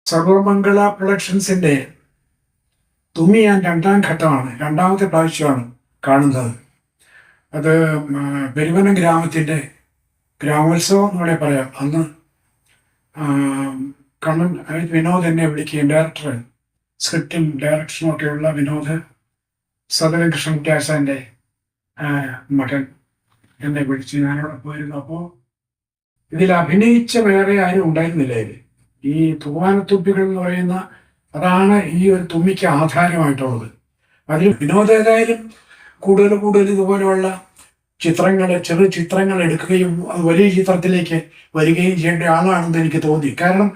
സർവമംഗള പ്രൊഡക്ഷൻസിന്റെ തുമ്മി ഞാൻ രണ്ടാം ഘട്ടമാണ്, രണ്ടാമത്തെ പ്രാവശ്യമാണ് കാണുന്നത്. അത് പെരുവനം ഗ്രാമത്തിൻ്റെ ഗ്രാമോത്സവം എന്ന് വേണേൽ പറയാം. അന്ന് കണ്ണൻ വിനോദ് എന്നെ വിളിക്കുകയും ഡയറക്ടർ, സ്ക്രിപ്റ്റും ഡയറക്ഷനും ഒക്കെയുള്ള വിനോദ് സദനകൃഷ്ണൻ ക്യാസാൻ്റെ മകൻ എന്നെ വിളിച്ച് ഞാനവിടെ പോയിരുന്നു. അപ്പോൾ ഇതിൽ അഭിനയിച്ച വേറെ ആരും ഉണ്ടായിരുന്നില്ല. ഈ തൂവാനത്തുമ്പികൾ എന്ന് പറയുന്ന അതാണ് ഈ ഒരു തുമ്മിക്ക് ആധാരമായിട്ടുള്ളത്. അതിൽ വിനോദ് ഏതായാലും കൂടുതൽ ഇതുപോലെയുള്ള ചെറു ചിത്രങ്ങൾ എടുക്കുകയും അത് വലിയ ചിത്രത്തിലേക്ക് വരികയും ചെയ്യേണ്ട ആളാണെന്ന് എനിക്ക് തോന്നി. കാരണം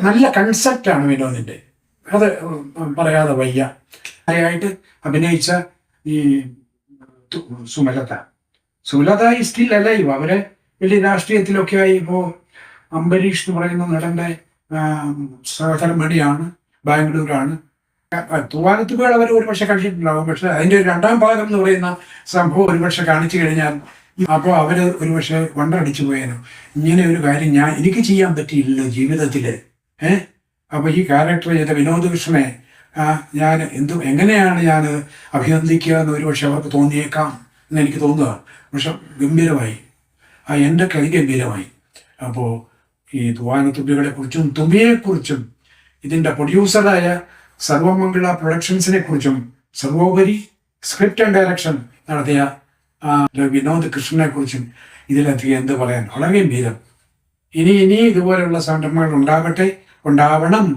നല്ല കൺസെപ്റ്റാണ് വിനോദിൻ്റെ, അത് പറയാതെ വയ്യ. ആയിട്ട് അഭിനയിച്ച ഈ സുമലത ഈ സ്റ്റിൽ അലൈവ്. അവരെ വലിയ രാഷ്ട്രീയത്തിലൊക്കെ ആയി. ഇപ്പോൾ അംബരീഷ് എന്ന് പറയുന്ന നടൻ്റെ സഹധർമ്മിണിയാണ്, ബാംഗ്ലൂരാണ്. തൂവാനത്തുകൾ അവർ ഒരുപക്ഷെ കണ്ടിട്ടുണ്ടാകും. പക്ഷെ അതിൻ്റെ രണ്ടാം ഭാഗം എന്ന് പറയുന്ന സംഭവം ഒരുപക്ഷെ കാണിച്ചു കഴിഞ്ഞാൽ അപ്പോൾ അവർ ഒരുപക്ഷെ വണ്ടടിച്ചു പോയേനു. ഇങ്ങനെ ഒരു കാര്യം എനിക്ക് ചെയ്യാൻ പറ്റിയില്ലല്ലോ ജീവിതത്തിൽ. അപ്പോൾ ഈ ക്യാരക്ടർ ചെയ്ത വിനോദ് കൃഷ്ണനെ ഞാൻ എങ്ങനെയാണ് ഞാൻ അഭിനന്ദിക്കുക എന്ന് ഒരുപക്ഷെ അവർക്ക് തോന്നിയേക്കാം എന്ന് എനിക്ക് തോന്നുക. പക്ഷെ ഗംഭീരമായി, എൻ്റെ കൈ ഗംഭീരമായി. അപ്പോൾ ഈ തൂവാനത്തുമ്പികളെ കുറിച്ചും തുമ്പിയെക്കുറിച്ചും ഇതിൻ്റെ പ്രൊഡ്യൂസറായ സർവമംഗള പ്രൊഡക്ഷൻസിനെ കുറിച്ചും സർവോപരി സ്ക്രിപ്റ്റ് ആൻഡ് ഡയറക്ഷൻ നടത്തിയ വിനോദ് കൃഷ്ണനെ കുറിച്ചും ഇതിലധികം എന്ത് പറയാൻ. വളരെ ഗംഭീരം. ഇനി ഇതുപോലെയുള്ള സംരംഭങ്ങൾ ഉണ്ടാവണം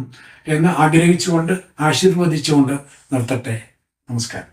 എന്ന് ആഗ്രഹിച്ചുകൊണ്ട് ആശീർവദിച്ചുകൊണ്ട് നിർത്തട്ടെ. നമസ്കാരം.